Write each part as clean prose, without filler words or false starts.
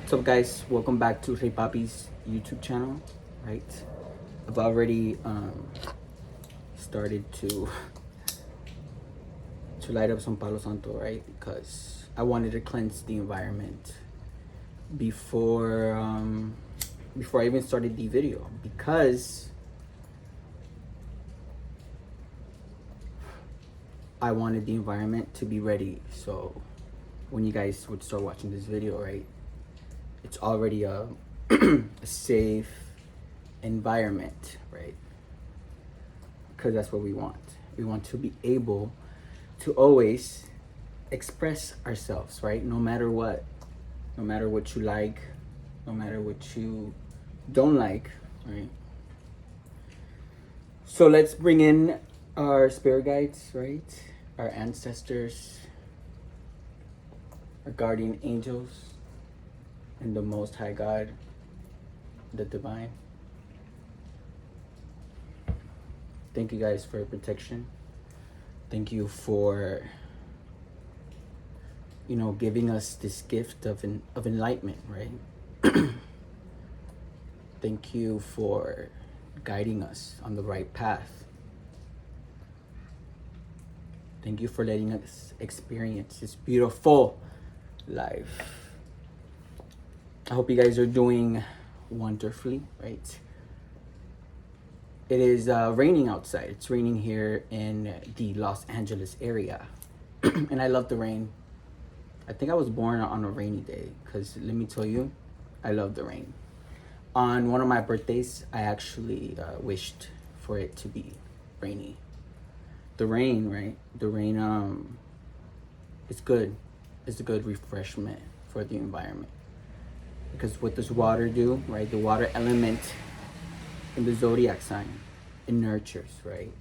What's up, guys? Welcome back to Reypapi's YouTube channel. Right, I've already started to light up some Palo Santo, right? Because I wanted to cleanse the environment before before I even started the video, because I wanted the environment to be ready. So when you guys would start watching this video, right, it's already a a safe environment, right? Because that's what we want. We want to be able to always express ourselves, right? No matter what. No matter what you like, no matter what you don't like, right? So let's bring in our spirit guides, right? Our ancestors, our guardian angels, and the Most High God, the Divine. Thank you guys for your protection. Thank you for, giving us this gift of enlightenment, right? Thank you for guiding us on the right path. Thank you for letting us experience this beautiful life. I hope you guys are doing wonderfully, right? It is raining outside. It's raining here in the Los Angeles area. And I love the rain. I think I was born on a rainy day, because let me tell you, I love the rain. On one of my birthdays, I actually wished for it to be rainy. The rain, right? The rain, it's good. It's a good refreshment for the environment. Because what does water do, right? The water element in the zodiac sign, it nurtures, right?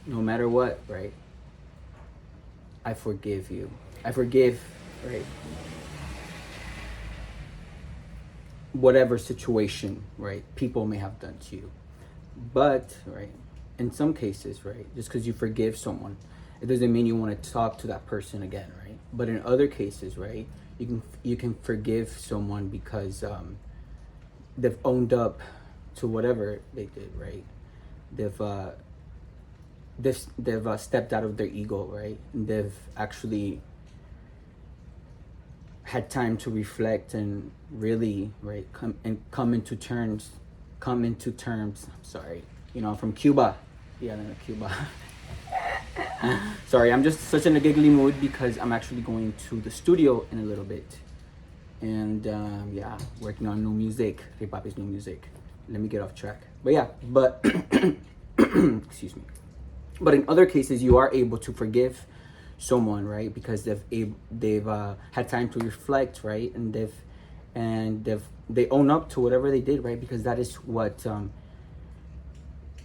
No matter what, right? I forgive you. I forgive, right? Whatever situation, right, people may have done to you. But, right, in some cases, right, just because you forgive someone, it doesn't mean you want to talk to that person again, right? But in other cases, right, you can forgive someone because they've owned up to whatever they did, right? They've stepped out of their ego, right? And they've actually had time to reflect and really, right, come into terms. I'm sorry, I'm from Cuba. Yeah, no, Cuba. Sorry, I'm just such in a giggly mood because I'm actually going to the studio in a little bit, and yeah, working on new music, Reypapi's new music. Let me get off track. But yeah, excuse me. But in other cases, you are able to forgive someone, right? Because they've had time to reflect, right? And they own up to whatever they did, right? Because that is what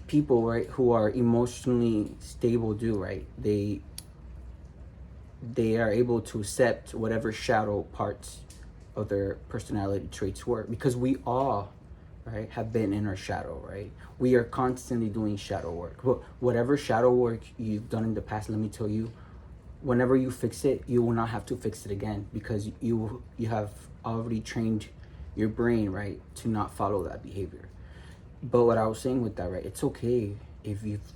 people, right, who are emotionally stable do, right? They are able to accept whatever shadow parts of their personality traits were, because we all, right, have been in our shadow, right? We are constantly doing shadow work. Whatever shadow work you've done in the past, let me tell you, whenever you fix it, you will not have to fix it again, because you have already trained your brain, right, to not follow that behavior. But what I was saying with that, right, it's okay if you've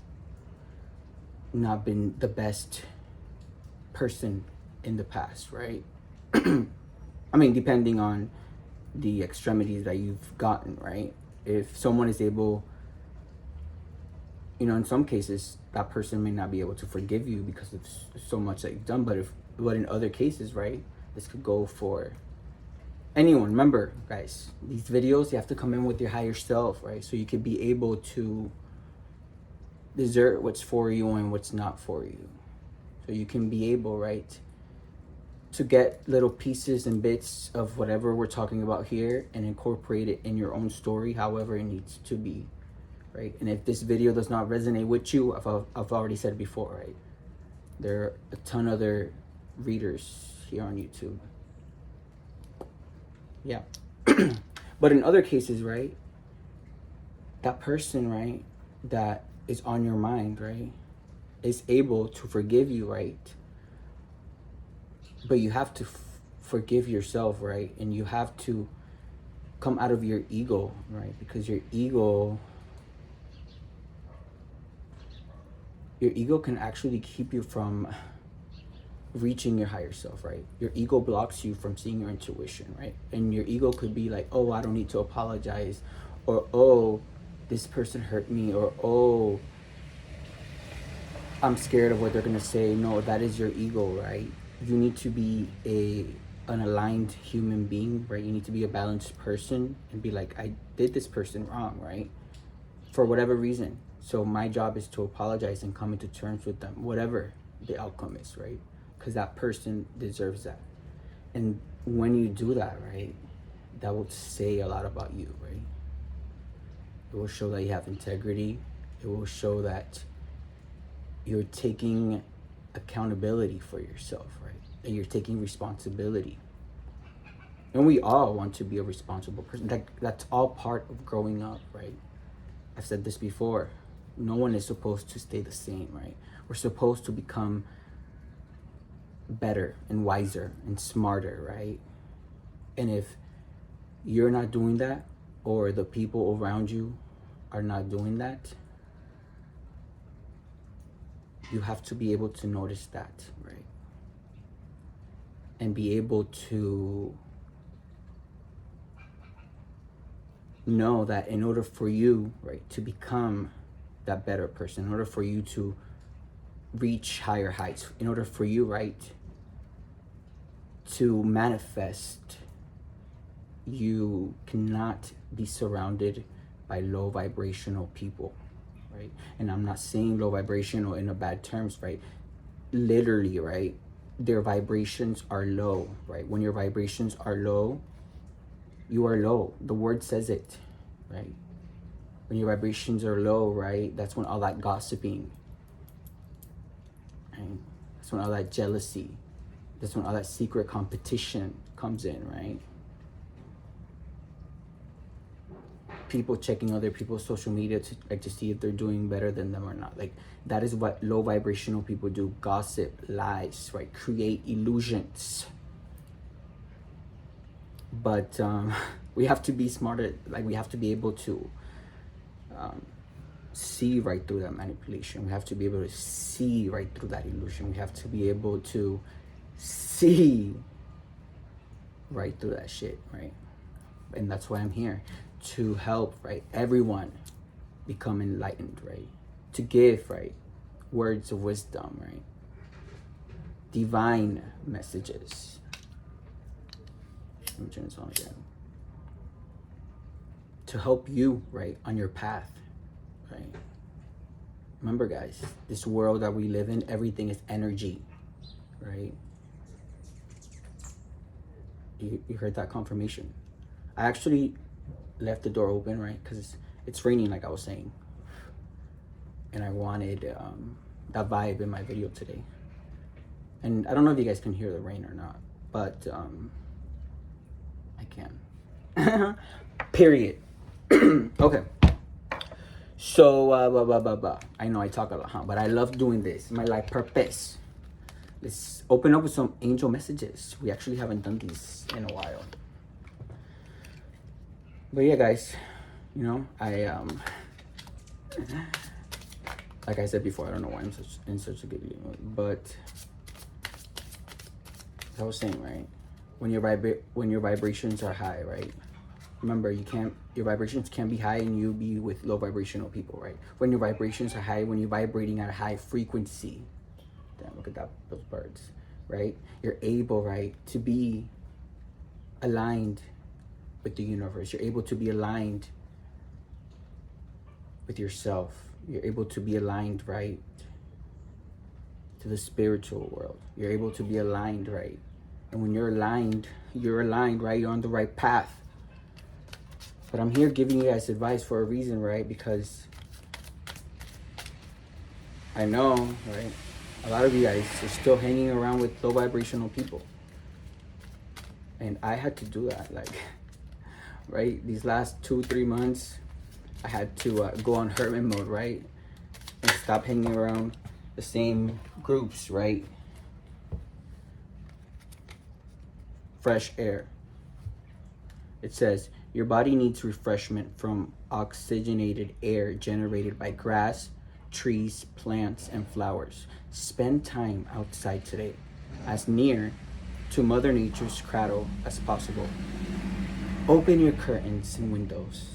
not been the best person in the past, right? I mean, depending on the extremities that you've gotten, right? If someone is able, in some cases, that person may not be able to forgive you because of so much that you've done. But in other cases, right, this could go for anyone. Remember, guys, these videos, you have to come in with your higher self, right? So you could be able to discern what's for you and what's not for you. So you can be able, right, to get little pieces and bits of whatever we're talking about here and incorporate it in your own story, however it needs to be, right? And if this video does not resonate with you, I've already said before, right, there are a ton of other readers here on YouTube. Yeah. But in other cases, right, that person, right, that is on your mind, right, is able to forgive you, right? But you have to forgive yourself, right? And you have to come out of your ego, right? Because your ego can actually keep you from reaching your higher self, right? Your ego blocks you from seeing your intuition, right? And your ego could be like, oh, I don't need to apologize, or oh, this person hurt me, or oh, I'm scared of what they're gonna say. No, that is your ego, right? You need to be an aligned human being, right? You need to be a balanced person and be like, I did this person wrong, right? For whatever reason. So my job is to apologize and come into terms with them, whatever the outcome is, right? Because that person deserves that. And when you do that, right, that will say a lot about you, right? It will show that you have integrity. It will show that you're taking accountability for yourself, right? And you're taking responsibility. And we all want to be a responsible person. That's all part of growing up, right? I've said this before. No one is supposed to stay the same, right? We're supposed to become better and wiser and smarter, right? And if you're not doing that, or the people around you are not doing that, you have to be able to notice that, right? And be able to know that in order for you, right, to become that better person, in order for you to reach higher heights, in order for you, right, to manifest, you cannot be surrounded by low vibrational people, right? And I'm not saying low vibrational in a bad terms, right? Literally, right? Their vibrations are low, right? When your vibrations are low, you are low. The word says it, right? When your vibrations are low, right? That's when all that gossiping, right? That's when all that jealousy, that's when all that secret competition comes in, right? People checking other people's social media to see if they're doing better than them or not. Like, that is what low vibrational people do. Gossip, lies, right? Create illusions. But we have to be smarter. Like, we have to be able to see right through that manipulation. We have to be able to see right through that illusion. We have to be able to see right through that shit, right? And that's why I'm here, to help, right, everyone become enlightened, right? To give, right, words of wisdom, right? Divine messages. Let me turn this on again. To help you, right, on your path, right? Remember, guys, this world that we live in, everything is energy, right? You heard that confirmation. I actually left the door open, right? Because it's raining, like I was saying. And I wanted that vibe in my video today. And I don't know if you guys can hear the rain or not, but I can. Period. Okay. So, I know I talk a lot, huh? But I love doing this. My life purpose. Let's open up with some angel messages. We actually haven't done these in a while. But yeah, guys, you know, I like I said before, I don't know why I'm in such a good mood, but as I was saying, right, when your vibrations are high, right, remember, your vibrations can't be high and you be with low vibrational people, right? When your vibrations are high, when you're vibrating at a high frequency, damn, look at those birds, right? You're able, right, to be aligned with the universe. You're able to be aligned with yourself. You're able to be aligned, right, to the spiritual world. You're able to be aligned, right? And when you're aligned, right? You're on the right path. But I'm here giving you guys advice for a reason, right? Because I know, right, a lot of you guys are still hanging around with low vibrational people. And I had to do that, like, right? These last 2-3 months, I had to go on hermit mode, right? And stop hanging around the same groups, right? fresh air. It says, your body needs refreshment from oxygenated air generated by grass, trees, plants, and flowers. Spend time outside today, as near to Mother Nature's cradle as possible. Open your curtains and windows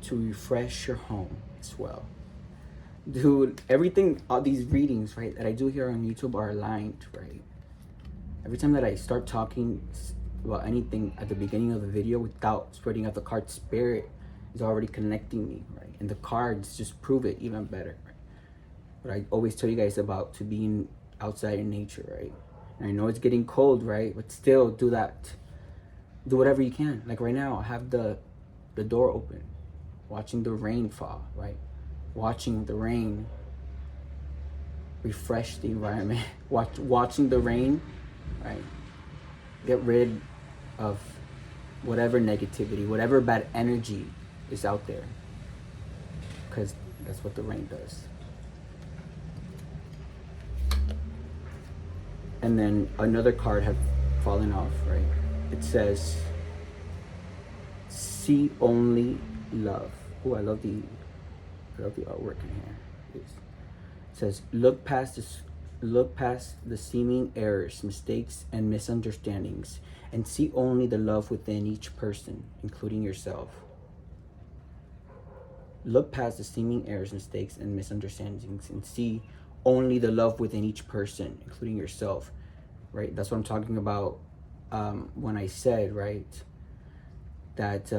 to refresh your home as well. Dude, everything, all these readings, right, that I do here on YouTube are aligned, right? Every time that I start talking about anything at the beginning of the video without spreading out the card, spirit is already connecting me, right? And the cards just prove it even better, right? But I always tell you guys about to being outside in nature, right? And I know it's getting cold, right? But still do that. Do whatever you can. Like right now, I have the door open, watching the rain fall, right? Watching the rain refresh the environment. Watching the rain, right? Get rid of whatever negativity, whatever bad energy is out there, because that's what the rain does. And then another card had fallen off, right? It says, see only love. Oh, I love the artwork in here. It says, look past the seeming errors, mistakes, and misunderstandings, and see only the love within each person, including yourself. Look past the seeming errors, mistakes, and misunderstandings, and see only the love within each person, including yourself, right? That's what I'm talking about when I said, right, that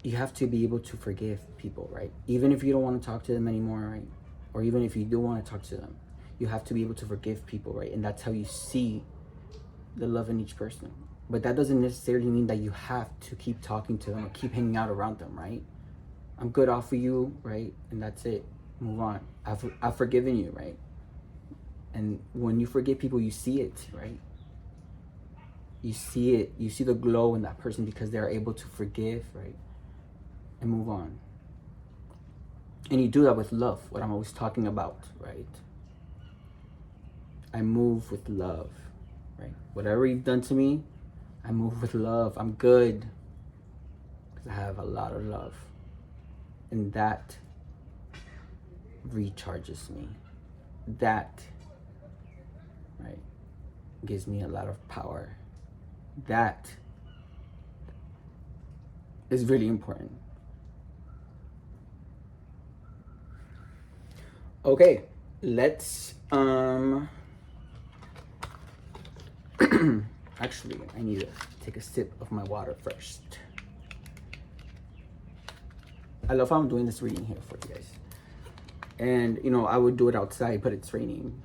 you have to be able to forgive people, right? Even if you don't want to talk to them anymore, right? Or even if you do want to talk to them, you have to be able to forgive people, right? And that's how you see the love in each person. But that doesn't necessarily mean that you have to keep talking to them or keep hanging out around them, right? I'm good off of you, right? And that's it. Move on. I've forgiven you, right? And when you forgive people, you see it, right? You see it. You see the glow in that person because they're able to forgive, right? And move on. And you do that with love, what I'm always talking about, right? I move with love, right? Whatever you've done to me, I move with love. I'm good because I have a lot of love. And that recharges me. That, right, gives me a lot of power. That is really important. Okay, let's actually, I need to take a sip of my water first. I love how I'm doing this reading here for you guys. And, you know, I would do it outside, but it's raining.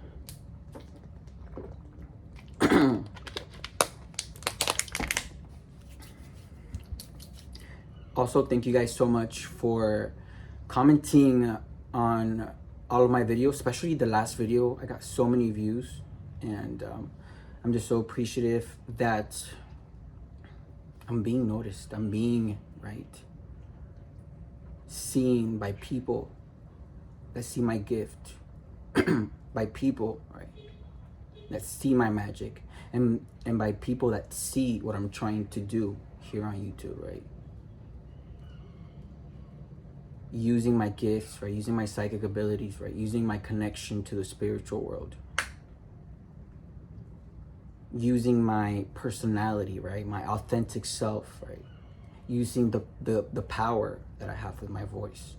Also, thank you guys so much for commenting on all of my videos, especially the last video. I got so many views, and I'm just so appreciative that I'm being noticed. I'm being, right, seen by people that see my gift, by people, right, that see my magic, and by people that see what I'm trying to do here on YouTube, right? Using my gifts, right? Using my psychic abilities, right? Using my connection to the spiritual world. Using my personality, right? My authentic self, right? Using the power that I have with my voice.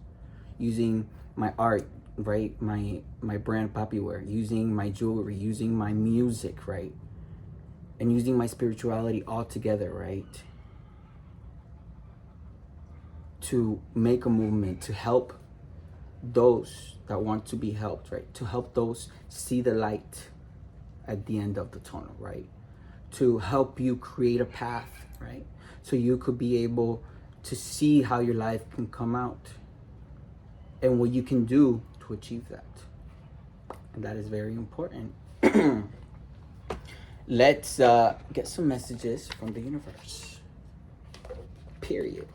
Using my art, right? My brand Papiwear. Using my jewelry. Using my music, right? And using my spirituality all together, right? To make a movement, to help those that want to be helped, right? To help those see the light at the end of the tunnel, right? To help you create a path, right? So you could be able to see how your life can come out and what you can do to achieve that. And that is very important. Let's get some messages from the universe. Period.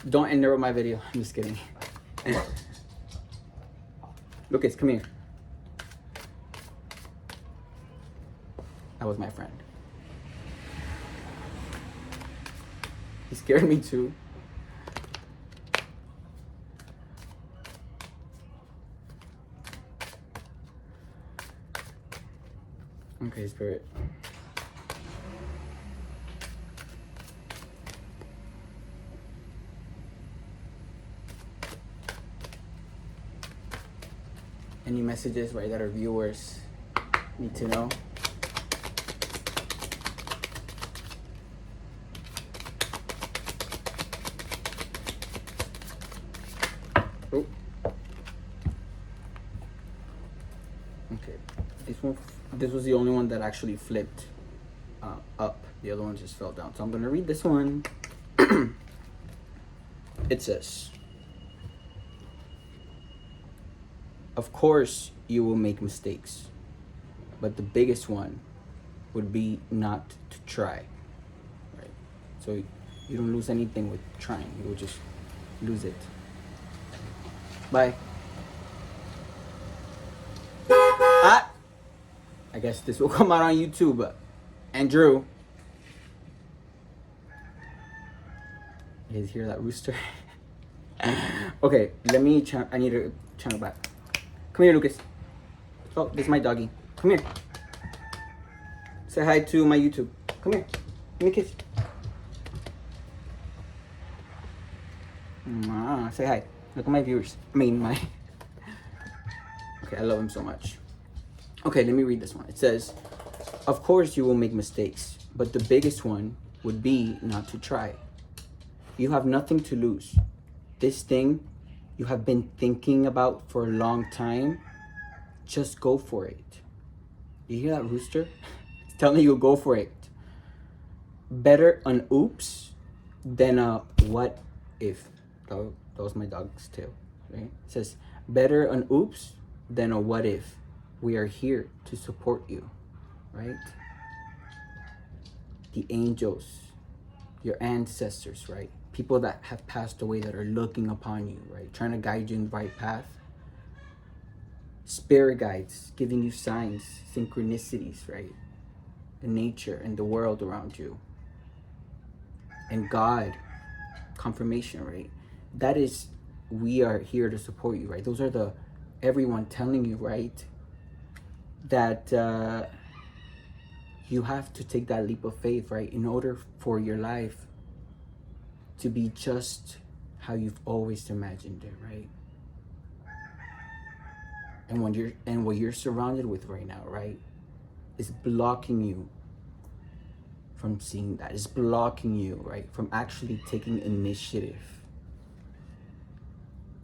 Don't interrupt my video. I'm just kidding. Lucas, come here. That was my friend. He scared me too. Okay, Spirit. Any messages, right, that our viewers need to know? Oh. Okay, this was the only one that actually flipped up. The other one just fell down. So I'm gonna read this one. It says, of course you will make mistakes, but the biggest one would be not to try, right? So you don't lose anything with trying. You will just lose it. Bye. I guess this will come out on YouTube. Andrew. You guys hear that rooster? Okay, let me I need to channel back. Come here, Lucas. Oh, this is my doggy. Come here. Say hi to my YouTube. Come here. Give me a kiss. Say hi. Look at my viewers. I mean, my... Okay, I love him so much. Okay, let me read this one. It says, of course you will make mistakes, but the biggest one would be not to try. You have nothing to lose. This thing you have been thinking about for a long time, just go for it. You hear that rooster? It's telling you go for it. Better an oops than a what if. That was my dog's tail, right? It says, better an oops than a what if. We are here to support you, right? The angels, your ancestors, right? People that have passed away that are looking upon you, right? Trying to guide you in the right path. Spirit guides, giving you signs, synchronicities, right? The nature and the world around you. And God, confirmation, right? That is, we are here to support you, right? Those are everyone telling you, right? That you have to take that leap of faith, right? In order for your life to be just how you've always imagined it, right? And what you're surrounded with right now, right, is blocking you from seeing that. It's blocking you, right, from actually taking initiative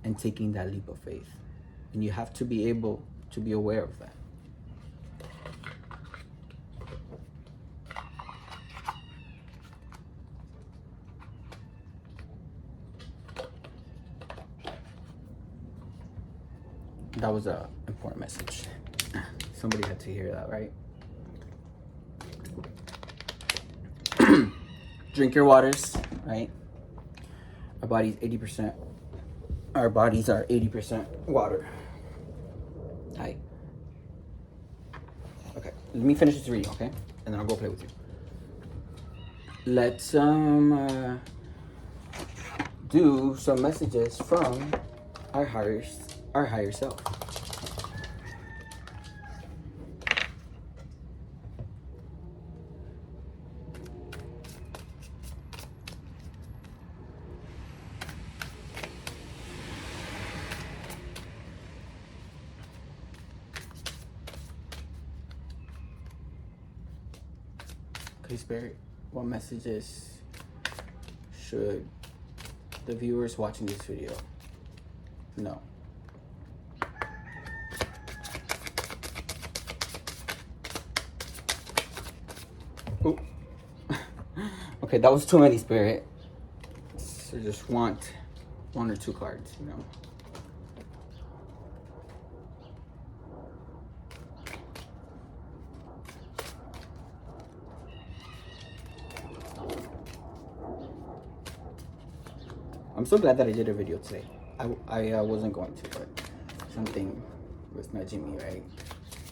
and taking that leap of faith. And you have to be able to be aware of that. That was an important message. Somebody had to hear that, right? Drink your waters, right? Our bodies are 80% water. Hi. Okay, let me finish this reading, okay? And then I'll go play with you. Let's do some messages from our higher self. Okay, Spirit, what messages should the viewers watching this video know? Ooh. Okay, that was too many, Spirit. So just want one or two cards, you know. I'm so glad that I did a video today. I wasn't going to, but something was nudging me, right?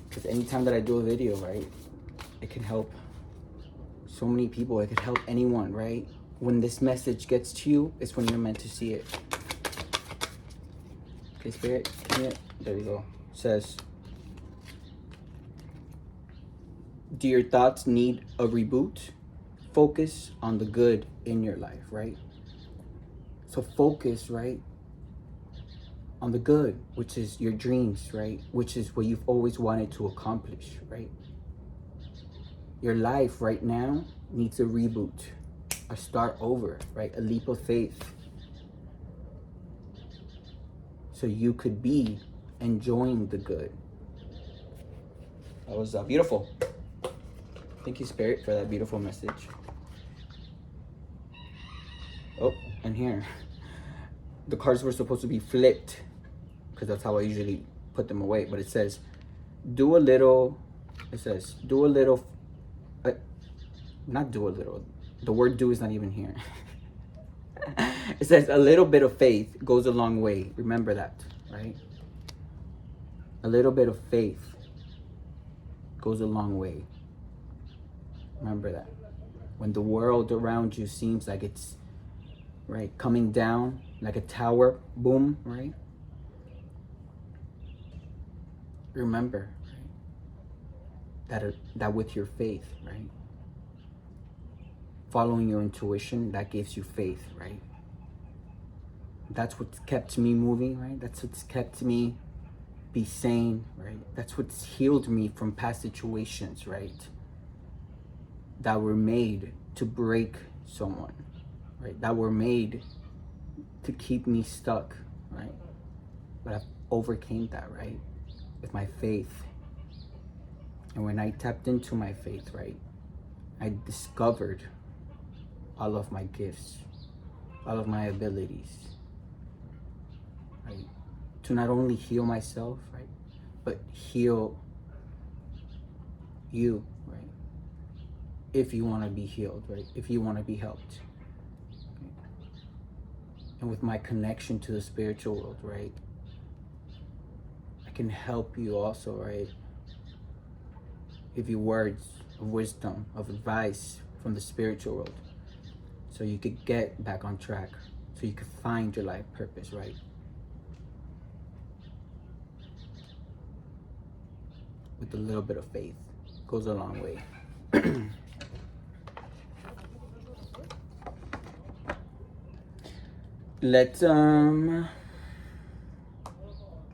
Because anytime that I do a video, right, it can help so many people. It could help anyone, right? When this message gets to you, it's when you're meant to see it. Okay, Spirit, yeah, there you go. It says, do your thoughts need a reboot? Focus on the good in your life, right? So focus, right, on the good, which is your dreams, right? Which is what you've always wanted to accomplish, right? Your life right now needs a reboot, a start over, right? A leap of faith. So you could be enjoying the good. That was beautiful. Thank you, Spirit, for that beautiful message. Oh, and here. The cards were supposed to be flipped, because that's how I usually put them away. But it says, do a little, not do a little. The word do is not even here. It says a little bit of faith goes a long way. Remember that, right? A little bit of faith goes a long way. Remember that. When the world around you seems like it's, right, coming down like a tower, boom, right? Remember, right, that with your faith, right? Following your intuition, that gives you faith, right? That's what's kept me moving, right? That's what's kept me be sane, right? That's what's healed me from past situations, right? That were made to break someone, right? That were made to keep me stuck, right? But I've overcame that, right? With my faith. And when I tapped into my faith, right, I discovered all of my gifts, all of my abilities, right? To not only heal myself, right, but heal you, right? If you want to be healed, right? If you want to be helped. Okay? And with my connection to the spiritual world, right, I can help you also, right? Give you words of wisdom, of advice from the spiritual world, so you could get back on track, so you could find your life purpose, right? With a little bit of faith, goes a long way. Let's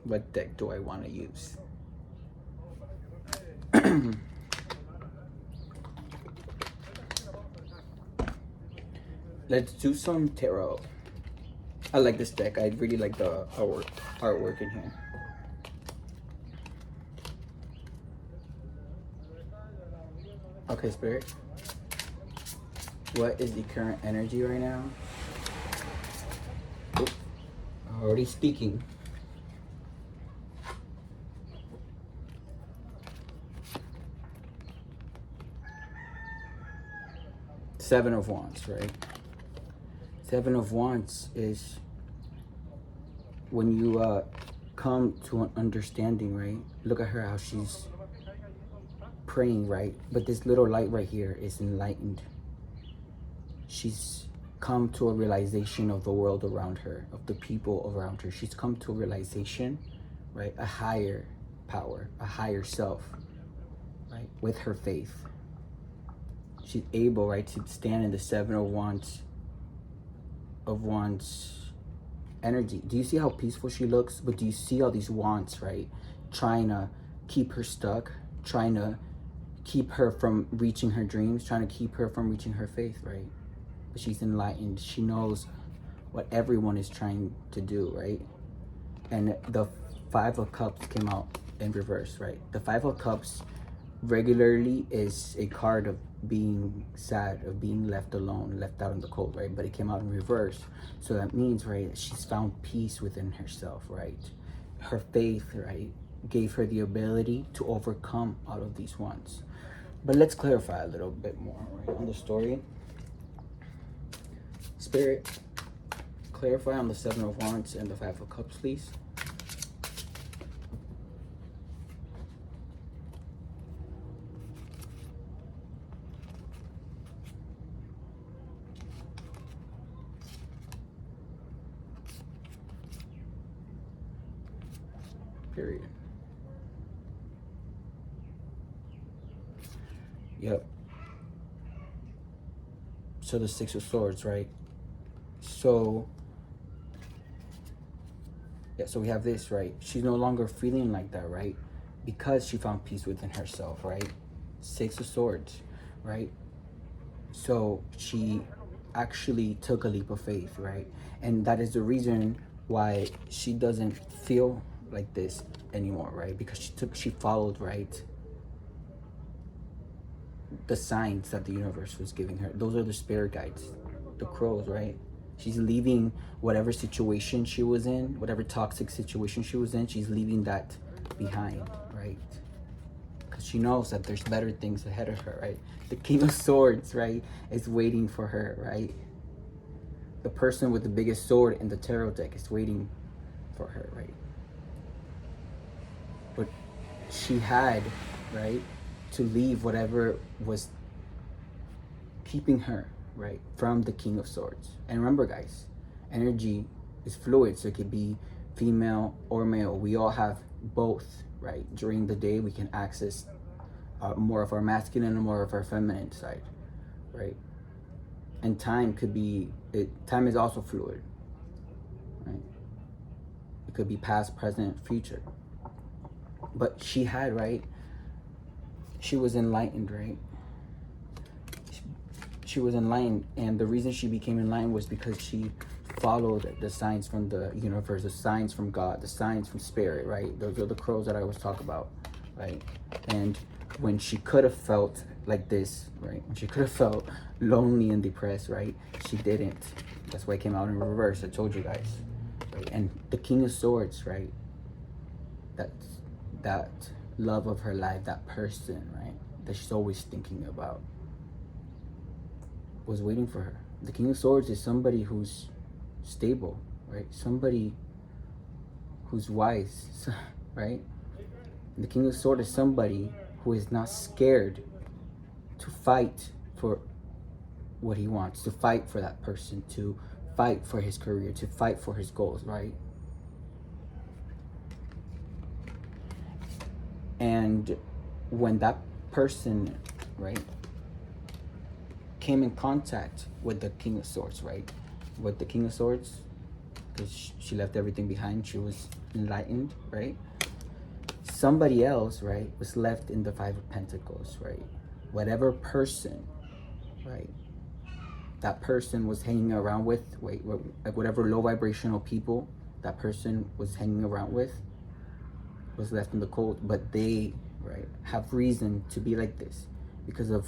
what deck do I want to use? Let's do some tarot. I like this deck. I really like the artwork in here. Okay, Spirit. What is the current energy right now? Oop, already speaking. Seven of Wands, right? Seven of Wands is when you come to an understanding, right? Look at her, how she's praying, right? But this little light right here is enlightened. She's come to a realization of the world around her, of the people around her. She's come to a realization, right? A higher power, a higher self, right? With her faith. She's able, right, to stand in the Seven of Wands energy. Do you see how peaceful she looks? But do you see all these wands, right, trying to keep her stuck, trying to keep her from reaching her dreams, trying to keep her from reaching her faith, right? But she's enlightened. She knows what everyone is trying to do, right? And the Five of Cups came out in reverse, right? The Five of Cups regularly is a card of being sad, of being left alone, left out in the cold, right? But it came out in reverse. So that means, right, she's found peace within herself, right? Her faith, right, gave her the ability to overcome all of these ones. But let's clarify a little bit more, right, on the story. Spirit, clarify on the Seven of Wands and the Five of Cups, please? Period. Yep. So the Six of Swords, right? So yeah, so we have this, right? She's no longer feeling like that, right? Because she found peace within herself, right? Six of Swords, right? So she actually took a leap of faith, right? And that is the reason why she doesn't feel like this anymore, right? Because she followed, right, the signs that the universe was giving her. Those are the spirit guides, the crows, right? She's leaving whatever situation she was in, whatever toxic situation she was in, she's leaving that behind, right? Because she knows that there's better things ahead of her, right? The King of Swords, right, is waiting for her, right? The person with the biggest sword in the tarot deck is waiting for her, right? But she had, right, to leave whatever was keeping her, right, from the King of Swords. And remember, guys, energy is fluid, so it could be female or male. We all have both, right? During the day, we can access more of our masculine and more of our feminine side, right? And time could be, time is also fluid, right? It could be past, present, future. But she had, right, she was enlightened, right? She was enlightened, and the reason she became enlightened was because she followed the signs from the universe, the signs from God, the signs from spirit, right? Those are the crows that I always talk about, right? And when she could have felt like this, right? When she could have felt lonely and depressed, right? She didn't. That's why it came out in reverse. I told you guys, right? And the King of Swords, right? That love of her life, that person, right, that she's always thinking about, was waiting for her. The King of Swords is somebody who's stable, right? Somebody who's wise, right? And the King of Swords is somebody who is not scared to fight for what he wants, to fight for that person, to fight for his career, to fight for his goals, right? And when that person, right, came in contact with the King of Swords, right? With the King of Swords, because she left everything behind, she was enlightened, right? Somebody else, right, was left in the Five of Pentacles, right? Whatever person, right, that person was hanging around with, like whatever low vibrational people that person was hanging around with, was left in the cold. But they, right, have reason to be like this because of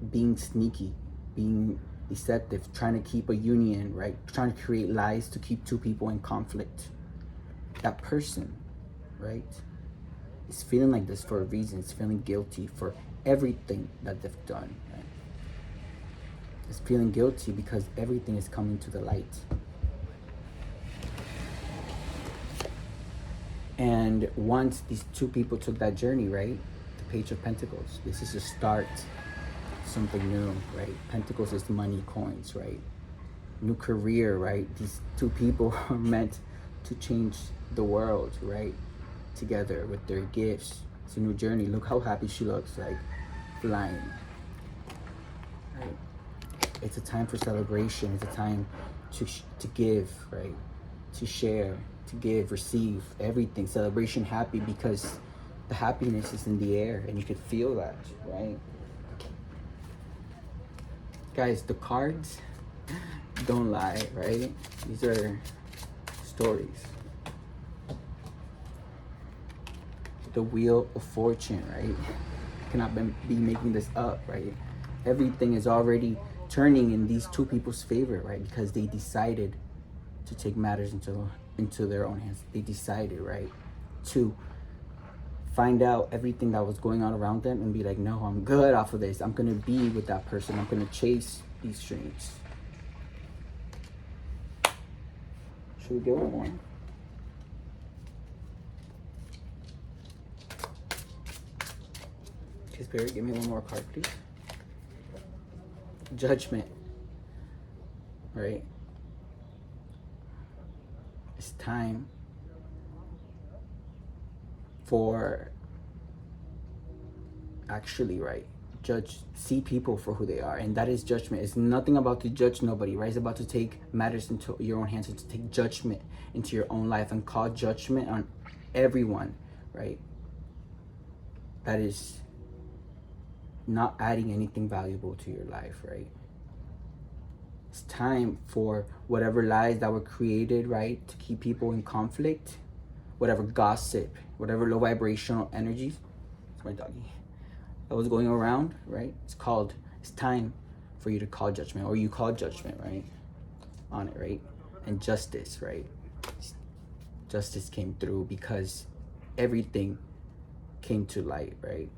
being sneaky, being deceptive, trying to keep a union, right? Trying to create lies to keep two people in conflict. That person, right, is feeling like this for a reason. It's feeling guilty for everything that they've done, right? It's feeling guilty because everything is coming to the light. And once these two people took that journey, right, the Page of Pentacles, this is a start, something new, right? Pentacles is money, coins, right? New career, right? These two people are meant to change the world, right? Together with their gifts. It's a new journey. Look how happy she looks, like flying, right? It's a time for celebration. It's a time to give, right? To share, to give, receive, everything. Celebration, happy, because the happiness is in the air and you could feel that, right? Guys, the cards don't lie, right? These are stories. The Wheel of Fortune, right? You cannot be making this up, right? Everything is already turning in these two people's favor, right? Because they decided to take matters into their own hands. They decided, right, to find out everything that was going on around them and be like, no, I'm good off of this. I'm going to be with that person. I'm going to chase these dreams. Should we get one more? Okay, Spirit, give me one more card, please. Judgment. Right? It's time for actually, right, see people for who they are, and that is judgment. It's nothing about to judge nobody, right? It's about to take matters into your own hands, and to take judgment into your own life and call judgment on everyone, right? That is not adding anything valuable to your life, right? It's time for whatever lies that were created, right, to keep people in conflict, whatever gossip, whatever low vibrational energies. It's my doggy. That was going around, right? It's time for you to call judgment, or you call judgment, right? On it, right? And justice, right? Justice came through because everything came to light, right?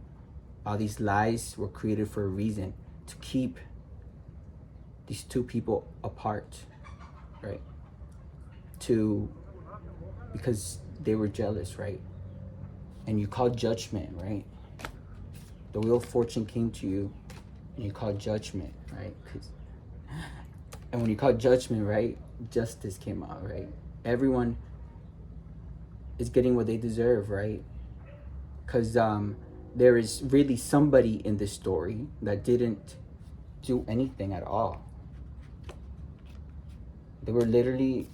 All these lies were created for a reason, to keep these two people apart, right? Because they were jealous, right? And you called judgment, right? The wheel of fortune came to you, and you called judgment, right? And when you called judgment, right, justice came out, right? Everyone is getting what they deserve, right? Because there is really somebody in this story that didn't do anything at all. They were literally,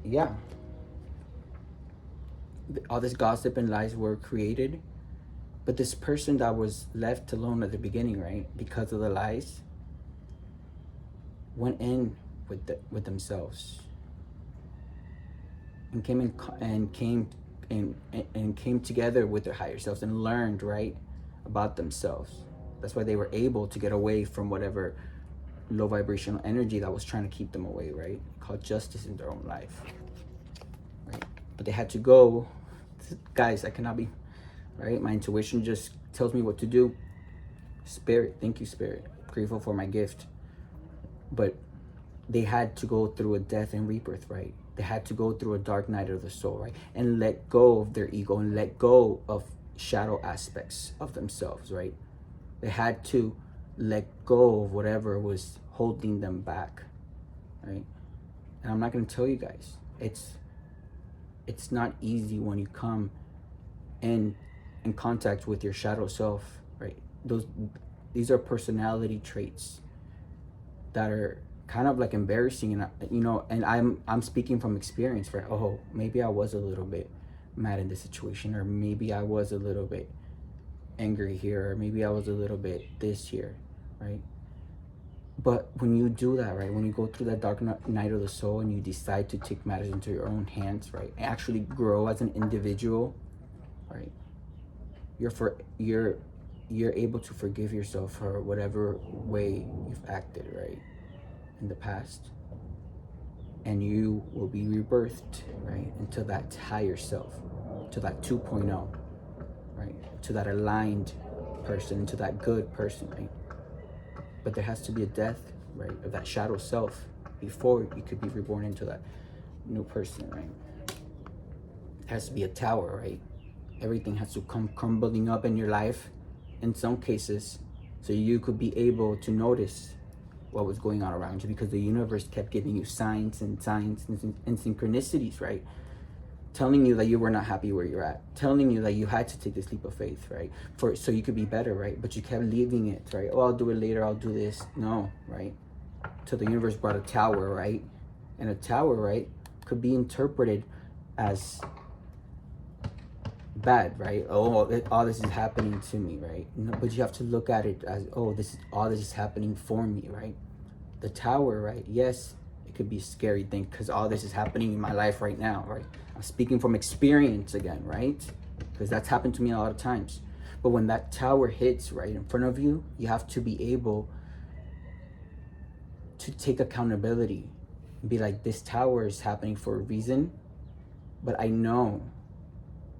yeah. All this gossip and lies were created, but this person that was left alone at the beginning, right, because of the lies, went in with themselves and came together with their higher selves and learned, right, about themselves. That's why they were able to get away from whatever low vibrational energy that was trying to keep them away, right? Called justice in their own life, right? But they had to go. Guys, I cannot be, right? My intuition just tells me what to do. Spirit, thank you, Spirit. Grateful for my gift. But they had to go through a death and rebirth, right? They had to go through a dark night of the soul, right? And let go of their ego and let go of shadow aspects of themselves, right? They had to let go of whatever was holding them back, right? And I'm not going to tell you guys, it's not easy when you come in contact with your shadow self, right? These are personality traits that are kind of like embarrassing, and and I'm speaking from experience, right? Oh, maybe I was a little bit mad in this situation, or maybe I was a little bit angry here, or maybe I was a little bit this here, right? But when you do that, right, when you go through that dark night of the soul and you decide to take matters into your own hands, right, and actually grow as an individual, right, you're able to forgive yourself for whatever way you've acted, right, in the past, and you will be rebirthed, right, into that higher self, to that 2.0, right, to that aligned person, to that good person, right? But there has to be a death, right, of that shadow self before you could be reborn into that new person, right? It has to be a tower, right? Everything has to come crumbling up in your life in some cases, so you could be able to notice what was going on around you, because the universe kept giving you signs and synchronicities, right? Telling you that you were not happy where you're at, telling you that you had to take this leap of faith, right? So you could be better, right? But you kept leaving it, right? Oh, I'll do it later, I'll do this. No, right? So the universe brought a tower, right? And a tower, right, could be interpreted as bad, right? Oh, all this is happening to me, right? No, but you have to look at it as, oh, all this is happening for me, right? The tower, right? Yes, it could be a scary thing because all this is happening in my life right now, right? I'm speaking from experience again, right? Because that's happened to me a lot of times. But when that tower hits right in front of you, you have to be able to take accountability and be like, this tower is happening for a reason, but I know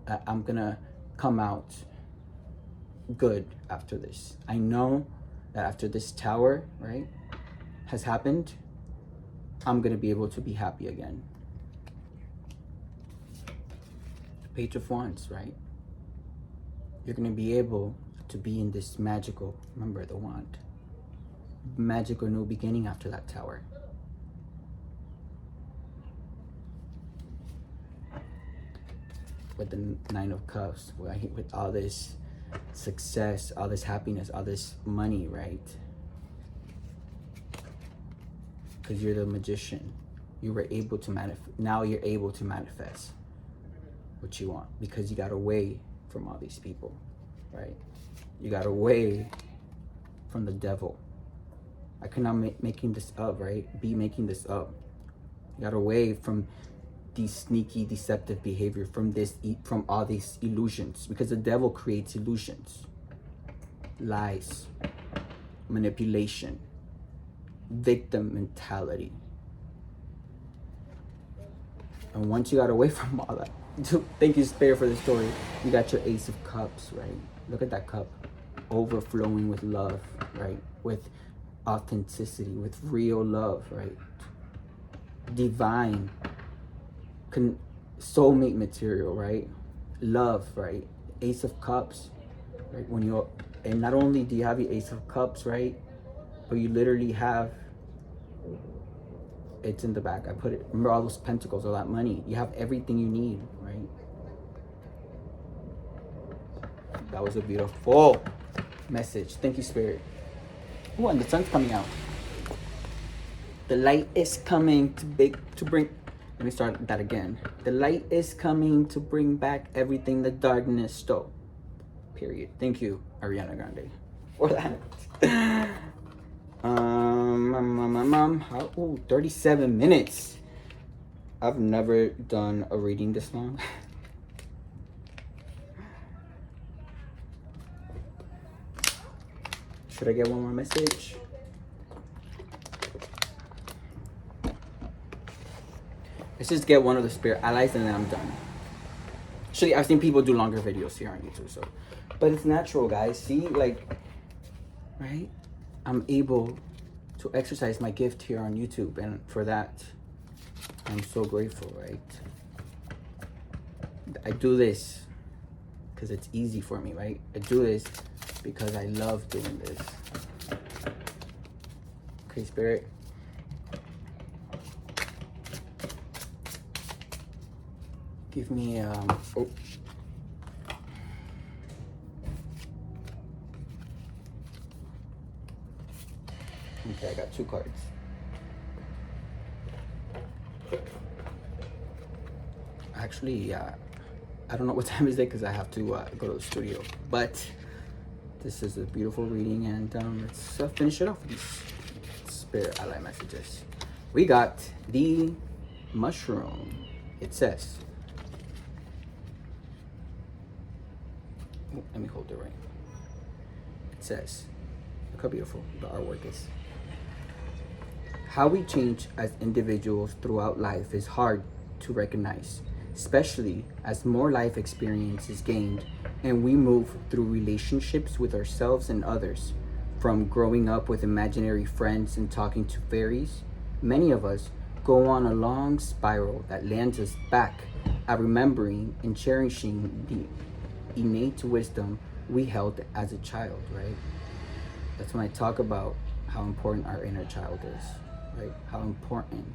that I'm gonna come out good after this. I know that after this tower, right, has happened, I'm gonna be able to be happy again. Page of Wands, right? You're gonna be able to be in this magical, remember the wand, magical new beginning after that Tower. With the Nine of Cups, with all this success, all this happiness, all this money, right? Because you're the magician. You were able to manifest. Now you're able to manifest what you want because you got away from all these people, right? You got away from the devil. I could not making this up, right? Be making this up. You got away from these sneaky, deceptive behavior, from all these illusions, because the devil creates illusions, lies, manipulation, victim mentality. And once you got away from all that, thank you, Spirit, for the story. You got your Ace of Cups, right? Look at that cup, overflowing with love, right? With authenticity, with real love, right? Divine, soulmate material, right? Love, right? Ace of Cups, right? And not only do you have your Ace of Cups, right? But you literally have, it's in the back. I put it, remember all those pentacles, all that money. You have everything you need, right? That was a beautiful message. Thank you, Spirit. Oh, and the sun's coming out. The light is coming to bring, let me start that again. The light is coming to bring back everything the darkness stole. Period. Thank you, Ariana Grande, for that. 37 minutes. I've never done a reading this long. Should I get one more message? Let's just get one of the Spirit allies and then I'm done. Actually, I've seen people do longer videos here on YouTube, so. But it's natural, guys. See, like, right? I'm able to exercise my gift here on YouTube, and for that, I'm so grateful, right? I do this because it's easy for me, right? I do this because I love doing this. Okay, Spirit. Give me, oh. Okay, I got 2 cards. Actually, I don't know what time is it because I have to go to the studio. But this is a beautiful reading, and let's finish it off with these Spirit ally messages. We got the mushroom. It says, oh, let me hold it right. It says, look how beautiful the artwork is. How we change as individuals throughout life is hard to recognize, especially as more life experience is gained and we move through relationships with ourselves and others. From growing up with imaginary friends and talking to fairies, many of us go on a long spiral that lands us back at remembering and cherishing the innate wisdom we held as a child, right? That's when I talk about how important our inner child is, right? How important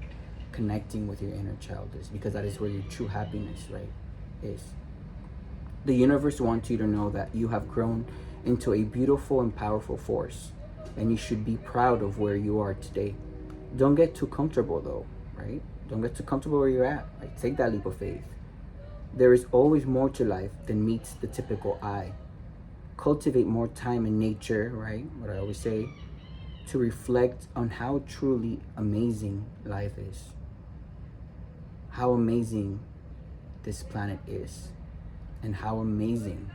connecting with your inner child is, because that is where your true happiness, right, is. The universe wants you to know that you have grown into a beautiful and powerful force, and you should be proud of where you are today. Don't get too comfortable though, right? Don't get too comfortable where you're at, right? Take that leap of faith. There is always more to life than meets the typical eye. Cultivate more time in nature, right? What I always say, to reflect on how truly amazing life is. How amazing this planet is, and how amazing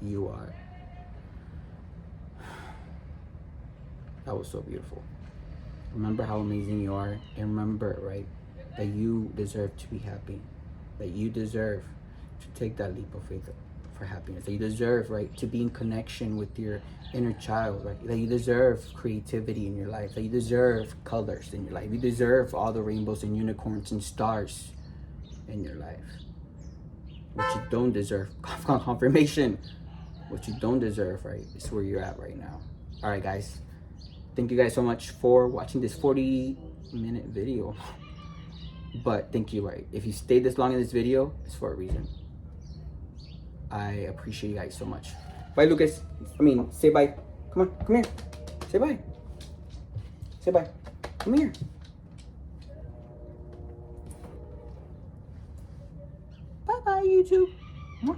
you are. That was so beautiful. Remember how amazing you are, and remember, right, that you deserve to be happy, that you deserve to take that leap of faith for happiness, that you deserve, right, to be in connection with your inner child, right, that you deserve creativity in your life, that you deserve colors in your life, you deserve all the rainbows and unicorns and stars in your life. What you don't deserve, confirmation, what you don't deserve, right, is where you're at right now. All right, guys, thank you guys so much for watching this 40-minute video. But thank you, right, if you stayed this long in this video, it's for a reason. I appreciate you guys so much. Bye, Lucas. Say bye. Come on, come here. Say bye. Say bye. Come here. Bye-bye, YouTube.